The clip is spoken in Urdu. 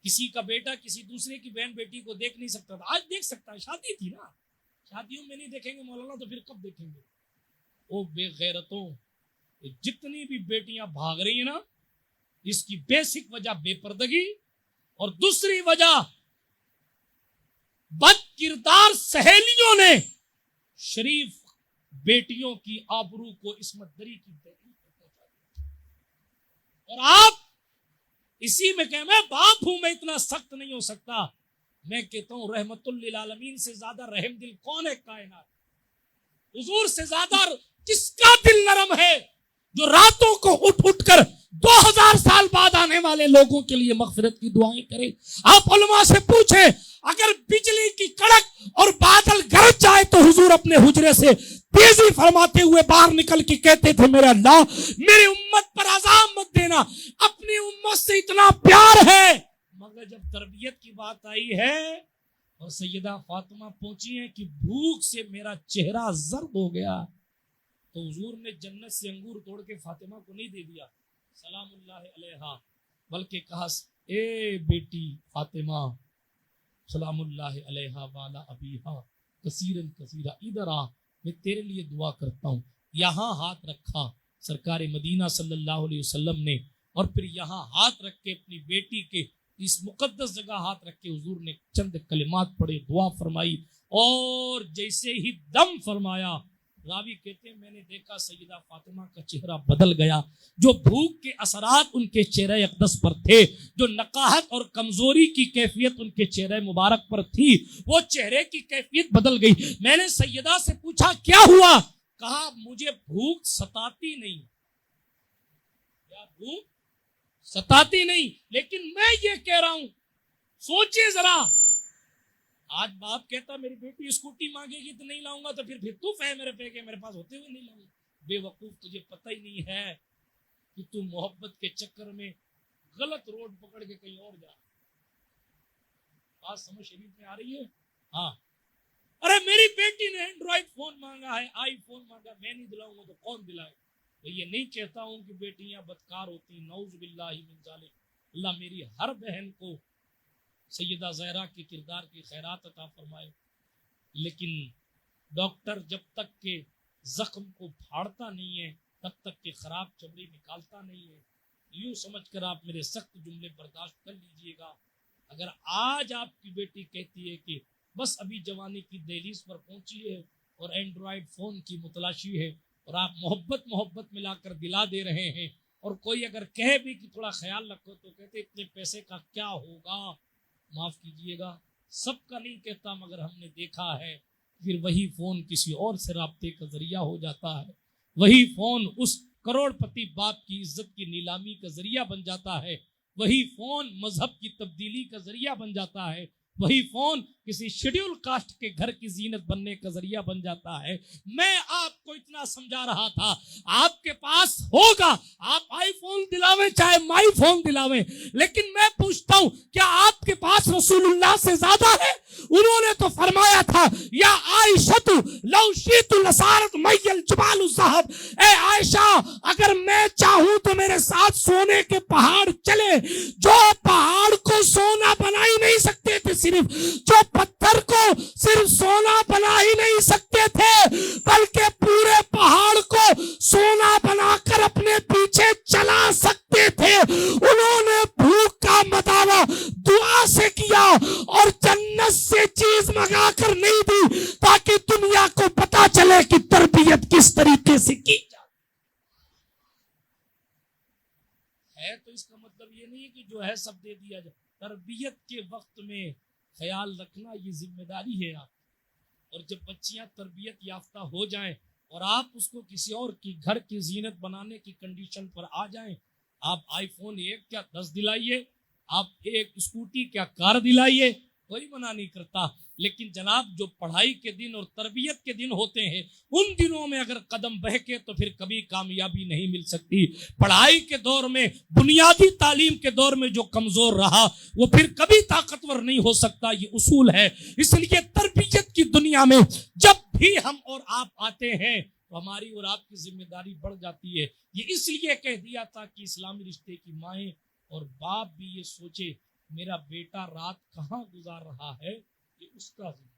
کسی کا بیٹا کسی دوسرے کی بہن بیٹی کو دیکھ نہیں سکتا تھا، آج دیکھ سکتا ہے، شادی تھی نا، شادیوں میں نہیں دیکھیں گے مولانا تو پھر کب دیکھیں گے؟ او بے غیرتوں، جتنی بھی بیٹیاں بھاگ رہی ہیں نا، اس کی بیسک وجہ بے پردگی، اور دوسری وجہ بد کردار سہیلیوں نے شریف بیٹیوں کی آبرو کو عصمت دری کی دہلیز پر پہنچا دیا۔ اور آپ اسی میں کہ میں باپ ہوں، میں اتنا سخت نہیں ہو سکتا، میں کہتا ہوں رحمت للعالمین سے زیادہ رحم دل کون ہے کائنات؟ حضور سے زیادہ کس کا دل نرم ہے جو راتوں کو اٹھ اٹھ کر 2000 سال بعد آنے والے لوگوں کے لیے مغفرت کی دعائیں کرے؟ آپ علماء سے پوچھیں، اگر بجلی کی کڑک اور بادل گرج جائے تو حضور اپنے حجرے سے تیزی فرماتے ہوئے باہر نکل کے کہتے تھے میرے اللہ میری امت پر عذاب مت دینا، اپنی امت سے اتنا پیار ہے۔ مگر جب تربیت کی بات آئی ہے اور سیدہ فاطمہ پہنچی ہیں کہ بھوک سے میرا چہرہ زرد ہو گیا، تو حضور نے جنت سے انگور توڑ کے فاطمہ کو نہیں دے دیا سلام اللہ علیہا، بلکہ کہا اے بیٹی فاطمہ سلام اللہ علیہا والا ابیہا کثیرن کثیرہ، ادھر آ میں تیرے لیے دعا کرتا ہوں۔ یہاں ہاتھ رکھا سرکار مدینہ صلی اللہ علیہ وسلم نے، اور پھر یہاں ہاتھ رکھ کے اپنی بیٹی کے اس مقدس جگہ ہاتھ رکھ کے حضور نے چند کلمات پڑھے، دعا فرمائی، اور جیسے ہی دم فرمایا، راوی کہتے ہیں میں نے دیکھا سیدہ فاطمہ کا چہرہ بدل گیا، جو بھوک کے اثرات ان کے چہرہ اقدس پر تھے، جو نقاہت اور کمزوری کی کیفیت ان کے چہرہ مبارک پر تھی، وہ چہرے کی کیفیت بدل گئی۔ میں نے سیدہ سے پوچھا کیا ہوا؟ کہا مجھے بھوک ستاتی نہیں، کیا بھوک ستاتی نہیں، لیکن میں یہ کہہ رہا ہوں سوچے ذرا، آج باپ کہتا میری بیٹی اسکوٹی مانگے گی تو نہیں لاؤں گا، تو پھر تو ہے میرے پہ کہ میرے پاس ہوتے ہوئے نہیں لاؤں گا۔ بے وقوف، تجھے پتہ ہی نہیں ہے کہ تو محبت کے چکر میں غلط روڈ پکڑ کے کہیں اور جا۔ بات سمجھ شریف میں آ رہی ہے؟ ہاں، ارے میری بیٹی نے اینڈرائڈ فون مانگا ہے، آئی فون مانگا، میں نہیں دلاؤں گا تو کون دلائے؟ میں یہ نہیں کہتا ہوں کہ بیٹیاں بدکار ہوتی، نعوذ باللہ من ذالک، اللہ میری ہر بہن کو سیدہ زہرا کے کردار کی خیرات عطا فرمائے، لیکن ڈاکٹر جب تک کہ زخم کو پھاڑتا نہیں ہے تب تک کہ خراب چمڑی نکالتا نہیں ہے۔ یوں سمجھ کر آپ میرے سخت جملے برداشت کر لیجئے گا۔ اگر آج آپ کی بیٹی کہتی ہے کہ بس ابھی جوانی کی دہلیز پر پہنچی ہے اور اینڈرائڈ فون کی متلاشی ہے، اور آپ محبت ملا کر دلا دے رہے ہیں، اور کوئی اگر کہے بھی کہ تھوڑا خیال رکھو تو کہتے اتنے پیسے کا کیا ہوگا؟ معاف کیجئے گا، سب کا نہیں کہتا مگر ہم نے دیکھا ہے پھر وہی فون کسی اور سے رابطے کا ذریعہ ہو جاتا ہے، وہی فون اس کروڑ پتی باپ کی عزت کی نیلامی کا ذریعہ بن جاتا ہے، وہی فون مذہب کی تبدیلی کا ذریعہ بن جاتا ہے، وہی فون کسی شیڈیول کاسٹ کے گھر کی زینت بننے کا ذریعہ بن جاتا ہے۔ میں آپ کو اتنا سمجھا رہا تھا، آپ کے پاس ہوگا، آپ آئی فون دلاویں چاہے مائی فون دلاویں، لیکن میں پوچھتا ہوں کیا آپ کے پاس رسول اللہ سے زیادہ ہے؟ انہوں نے تو فرمایا تھا یا عائشہ لو شئت لصارت می الجبال الذهب، اے عائشہ اگر میں چاہوں تو میرے ساتھ سونے کے پہاڑ چلے، جو پہاڑ کو سونا بنا ہی نہیں سکتے تھے، صرف جو پتھر کو صرف سونا بنا ہی نہیں سکتے تھے بلکہ پورے پہاڑ کو سونا بنا کر اپنے پیچھے چلا سکتے تھے، انہوں نے بھوک کا مداوا دعا سے کیا اور جنت سے چیز منگا کر نہیں دی تاکہ دنیا کو پتا چلے کہ تربیت کس طریقے سے کی جاتی ہے۔ تو اس کا مطلب یہ نہیں ہے کہ جو ہے سب دے دیا جائے، تربیت کے وقت میں خیال رکھنا یہ ذمہ داری ہے آپ، اور جب بچیاں تربیت یافتہ ہو جائیں اور آپ اس کو کسی اور کی گھر کی زینت بنانے کی کنڈیشن پر آ جائیں، آپ آئی فون 1 کیا 10 دلائیے، آپ ایک اسکوٹی کیا کار دلائیے، کوئی منع نہیں کرتا، لیکن جناب جو پڑھائی کے دن اور تربیت کے دن ہوتے ہیں ان دنوں میں اگر قدم بہکے تو پھر کبھی کامیابی نہیں مل سکتی۔ پڑھائی کے دور میں، بنیادی تعلیم کے دور میں جو کمزور رہا وہ پھر کبھی طاقتور نہیں ہو سکتا، یہ اصول ہے۔ اس لیے تربیت کی دنیا میں جب بھی ہم اور آپ آتے ہیں تو ہماری اور آپ کی ذمہ داری بڑھ جاتی ہے۔ یہ اس لیے کہہ دیا تھا کہ اسلامی رشتے کی مائیں اور باپ بھی یہ سوچے میرا بیٹا رات کہاں گزار رہا ہے یہ اس کا ذمہ